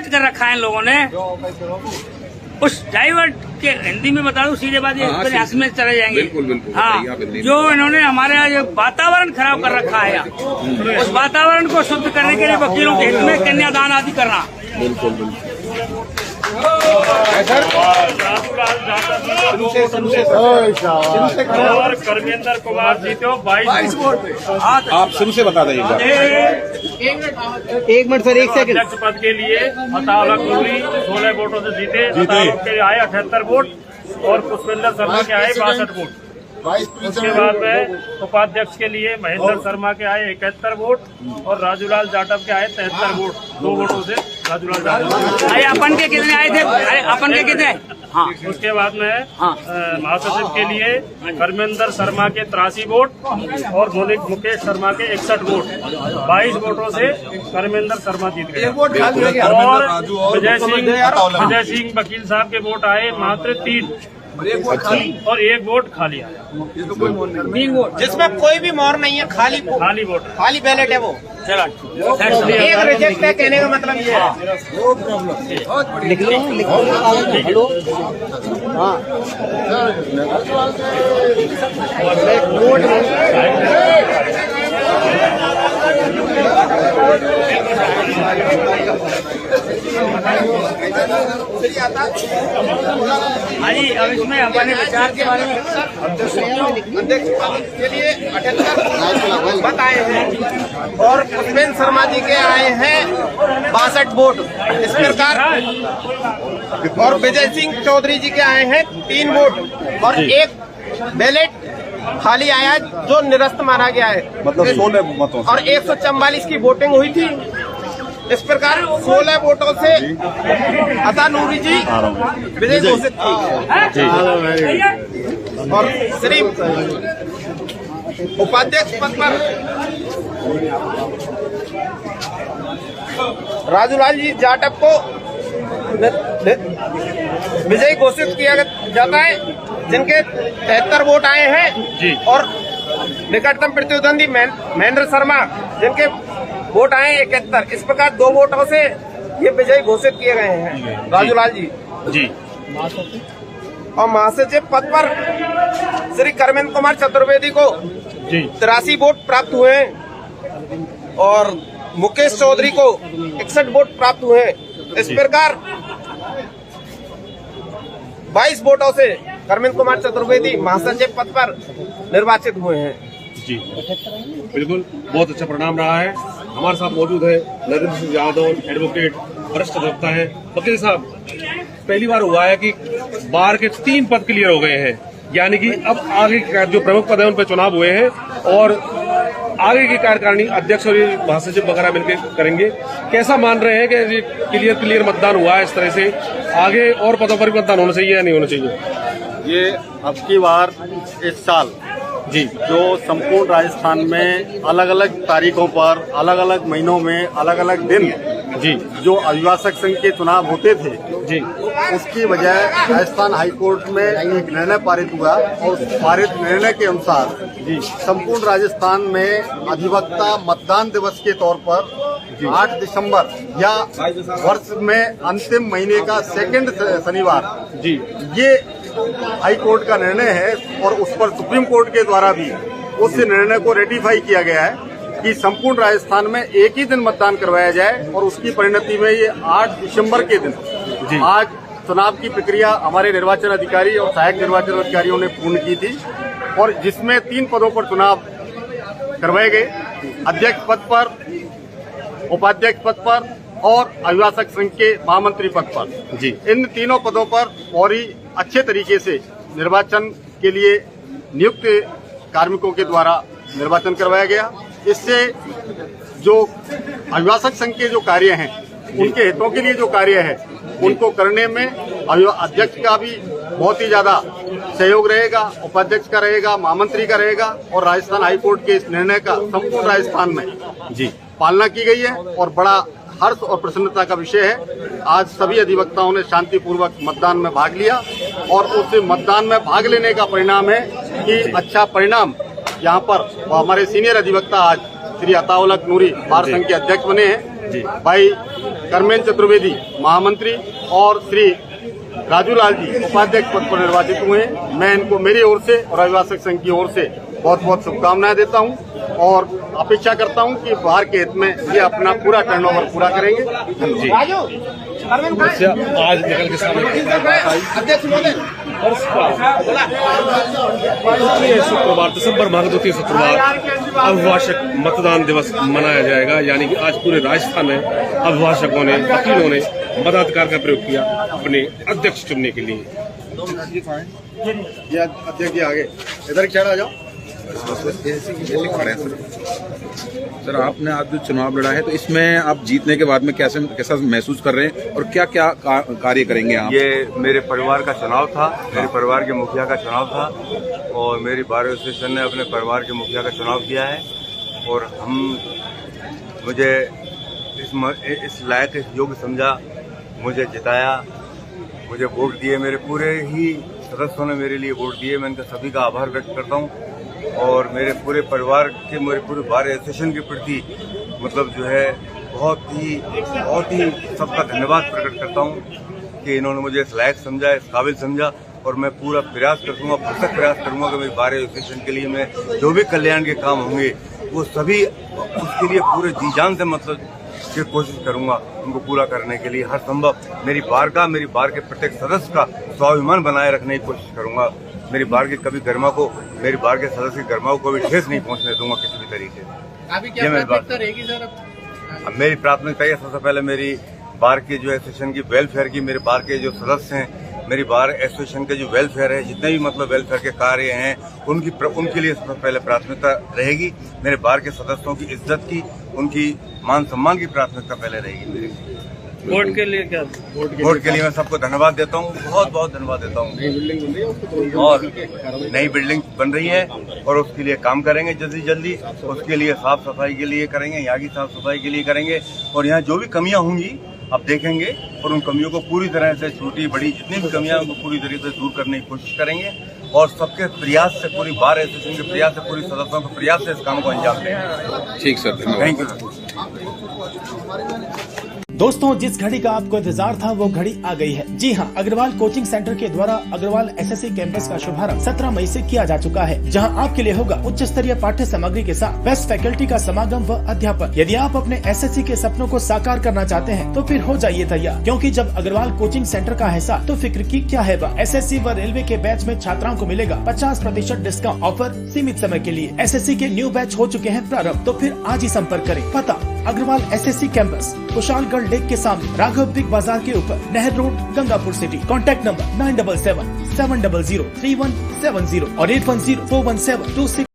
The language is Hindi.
डाइवर्ट कर रखा है इन लोगों ने। उस डाइवर्ट के हिंदी में बता दूं सीधे बात, हंस में चले जाएंगे। बिल्कुल बिल्कुल। हाँ, जो इन्होंने हमारे यहाँ जो वातावरण खराब कर रखा है यहाँ, उस वातावरण को शुद्ध करने के लिए वकीलों के हित में कन्यादान आदि करना। बिल्कुल बिल्कुल। और कर्मेंद्र कुमार जीते हो 22 वोट। आप शुरू से बता दें एक मिनट सर, एक सेकंड। अध्यक्ष पद के लिए अताउल्लाह नूरी 16 वोटों से जीते। अताउल्लाह के आए 78 वोट और पुष्पेंद्र शर्मा के आए 62 वोट। उसके बाद में उपाध्यक्ष के लिए महेंद्र शर्मा के आए 71 वोट और राजूलाल जाटव के आए 73 वोट। 2 वोटों से राजूलाल जाटव। अरे अपन के कितने आए थे? अरे अपन के कितने? हाँ। उसके बाद में महासचिव के लिए कर्मेंद्र शर्मा के 83 वोट और मुकेश शर्मा के 61 वोट। 22 वोटों से कर्मेंद्र शर्मा जीत गए। और विजय सिंह वकील साहब के वोट आए मात्र 3 और 1 वोट खाली आया। 3 वोट जिसमें कोई भी मोहर नहीं है, खाली वोट, खाली बैलेट है वो। चलो एक रिजेक्ट है, कहने का मतलब ये है। लिख लो हेलो। हाँ, जी, अब इसमें अपने विचार के बारे में अध्यक्ष के लिए 78 मत आए हैं और पुष्पेंद्र शर्मा जी के आए हैं 62 वोट इस प्रकार, और विजय सिंह चौधरी जी के आए हैं 3 वोट और 1 बैलेट खाली आया जो निरस्त माना गया है, मतलब 16 मतों और 144 की वोटिंग हुई थी। इस प्रकार 16 वोटों से अता नूरी जी विजय घोषित की और सिर्फ उपाध्यक्ष पद पर राजूलाल जी जाटव को विजयी घोषित किया जाता है, जिनके 73 वोट आए हैं और निकटतम प्रतिद्वंदी महेंद्र शर्मा जिनके वोट आए 71। इस प्रकार 2 वोटों से ये विजयी घोषित किए गए हैं राजूलाल जी। और महासचिव पद पर श्री कर्मेंद्र कुमार चतुर्वेदी को 83 वोट प्राप्त हुए हैं और मुकेश चौधरी को 61 वोट प्राप्त हुए हैं। इस प्रकार 22 वोटों से कर्मेंद्र कुमार चतुर्वेदी महासचिव पद पर निर्वाचित हुए हैं। जी बिल्कुल, बहुत अच्छा परिणाम रहा है। हमारे साथ मौजूद है नरेंद्र सिंह यादव, एडवोकेट, वरिष्ठ अधिवक्ता है। वकील साहब, पहली बार हुआ है कि बार के 3 पद क्लियर हो गए हैं, यानी कि अब आगे जो प्रमुख पद है उन पर चुनाव हुए हैं और आगे की कार्यकारिणी अध्यक्ष और महासचिव वगैरह मिलकर करेंगे। कैसा मान रहे हैं कि क्लियर मतदान हुआ है? इस तरह से आगे और पदों पर भी मतदान होना चाहिए या नहीं होना चाहिए? ये अब की बार इस साल जी जो संपूर्ण राजस्थान में अलग अलग तारीखों पर, अलग अलग महीनों में, अलग अलग दिन जी जो अभिभाषक संघ के चुनाव होते थे जी, उसकी बजाय राजस्थान हाईकोर्ट में एक निर्णय पारित हुआ और उस पारित निर्णय के अनुसार जी संपूर्ण राजस्थान में अधिवक्ता मतदान दिवस के तौर पर 8 दिसंबर या वर्ष में अंतिम महीने का 2nd शनिवार जी ये हाई कोर्ट का निर्णय है और उस पर सुप्रीम कोर्ट के द्वारा भी उस निर्णय को रेटिफाई किया गया है कि संपूर्ण राजस्थान में एक ही दिन मतदान करवाया जाए और उसकी परिणति में ये 8 दिसंबर के दिन आज चुनाव की प्रक्रिया हमारे निर्वाचन अधिकारी और सहायक निर्वाचन अधिकारियों ने पूर्ण की थी और जिसमें 3 पदों पर चुनाव करवाए गए, अध्यक्ष पद पर, उपाध्यक्ष पद पर और अभिभाषक संघ के महामंत्री पद पर। जी, इन तीनों पदों पर और ही अच्छे तरीके से निर्वाचन के लिए नियुक्त कार्मिकों के द्वारा निर्वाचन करवाया गया। इससे जो अभिभाषक संघ के जो कार्य हैं, उनके हितों के लिए जो कार्य है, उनको करने में अध्यक्ष का भी बहुत ही ज्यादा सहयोग रहेगा, उपाध्यक्ष का रहेगा, महामंत्री का रहेगा और राजस्थान हाईकोर्ट के इस निर्णय का संपूर्ण राजस्थान में जी पालना की गई है और बड़ा हर्ष और प्रसन्नता का विषय है। आज सभी अधिवक्ताओं ने शांतिपूर्वक मतदान में भाग लिया और उस मतदान में भाग लेने का परिणाम है कि अच्छा परिणाम यहाँ पर हमारे सीनियर अधिवक्ता आज श्री अताउल्लाह नूरी बार संघ के अध्यक्ष बने हैं भाई कर्मेन चतुर्वेदी महामंत्री और श्री राजू लाल जी उपाध्यक्ष पद पर निर्वाचित हुए हैं। मैं इनको मेरी ओर से और अभिभाषक संघ की ओर से बहुत बहुत शुभकामनाएं देता हूं और अपेक्षा करता हूं कि बार के हित में ये अपना पूरा टर्नओवर पूरा करेंगे। जी आज निकल के सामने अध्यक्ष महोदय शुक्रवार दिसंबर माह के 2 शुक्रवार अभिभाषक मतदान दिवस मनाया जाएगा। यानी कि आज पूरे राजस्थान में अभिभाषकों ने, वकीलों ने मताधिकार का प्रयोग किया अपने अध्यक्ष चुनने के लिए। ये अध्यक्ष जी आगे इधर चढ़ आ जाओ। सर, आपने आज जो चुनाव लड़ा है तो इसमें आप जीतने के बाद में कैसा महसूस कर रहे हैं और क्या क्या कार्य करेंगे आप? ये मेरे परिवार का चुनाव था, मेरे परिवार के मुखिया का चुनाव था और मेरी बार एसोसिएशन ने अपने परिवार के मुखिया का चुनाव किया है और मुझे इस लायक, इस योग्य समझा, मुझे जिताया, मुझे वोट दिए। मेरे पूरे ही सदस्यों ने मेरे लिए वोट दिए। मैं इनका सभी का आभार व्यक्त करता हूँ और मेरे पूरे परिवार के, मेरे पूरे बार एसोसिएशन के प्रति मतलब जो है बहुत ही सबका धन्यवाद प्रकट करता हूँ कि इन्होंने मुझे इस लायक समझा, इस काबिल समझा और मैं पूरा प्रयास करूँगा, भरसक प्रयास करूँगा कि मेरी बार एसोसिएशन के लिए मैं जो भी कल्याण के काम होंगे वो सभी उसके लिए पूरे जी जान से मतलब की कोशिश करूंगा उनको पूरा करने के लिए हर संभव मेरी बार के प्रत्येक सदस्य का स्वाभिमान बनाए रखने की कोशिश करूंगा। मेरी बार की कभी गरिमा को, मेरी बार के सदस्य की गरिमा को कभी ठेस नहीं पहुंचने दूंगा किसी भी तरीके से। अभी क्या प्राथमिकता रहेगी सर? अब मेरी प्राथमिकता है सबसे पहले मेरी बार के जो एसोसिएशन की वेलफेयर की, मेरे बार के जो सदस्य हैं, मेरी बार एसोसिएशन के जो वेलफेयर है, जितने भी मतलब वेलफेयर के कार्य हैं उनके लिए सबसे पहले प्राथमिकता रहेगी। मेरे बार के सदस्यों की इज्जत की, उनकी मान सम्मान की प्राथमिकता पहले रहेगी मेरी। वोट के लिए क्या? वोट के लिए मैं सबको धन्यवाद देता हूँ, बहुत बहुत धन्यवाद देता हूँ। और नई बिल्डिंग बन रही है और उसके लिए काम करेंगे जल्दी। उसके लिए साफ सफाई के लिए करेंगे, यहाँ की साफ सफाई के लिए करेंगे और यहाँ जो भी कमियां होंगी अब देखेंगे और उन कमियों को पूरी तरह से, छोटी बड़ी जितनी भी कमियां उनको पूरी तरीके से दूर करने की कोशिश करेंगे और सबके प्रयास से, पूरी बार एसोसिएशन के प्रयास से, पूरी सदस्यों के प्रयास से इस काम को अंजाम देंगे। ठीक सर, थैंक यू। दोस्तों, जिस घड़ी का आपको इंतजार था वो घड़ी आ गई है। जी हाँ, अग्रवाल कोचिंग सेंटर के द्वारा अग्रवाल एसएससी कैंपस का शुभारंभ 17 मई से किया जा चुका है, जहां आपके लिए होगा उच्च स्तरीय पाठ्य सामग्री के साथ बेस्ट फैकल्टी का समागम व अध्यापन। यदि आप अपने एसएससी के सपनों को साकार करना चाहते हैं तो फिर हो जाइए तैयार, क्योंकि जब अग्रवाल कोचिंग सेंटर का हिस्सा तो फिक्र की क्या है। एसएससी व रेलवे के बैच में छात्राओं को मिलेगा 50% डिस्काउंट। ऑफर सीमित समय के लिए। एसएससी के न्यू बैच हो चुके हैं प्रारंभ, तो फिर आज ही संपर्क करें। पता Agarwal SSC campus, Kushalgarh lake के सामने, राघव बिग बाजार के ऊपर, नहर road, Gangapur city. Contact number 9777003170 और 81041726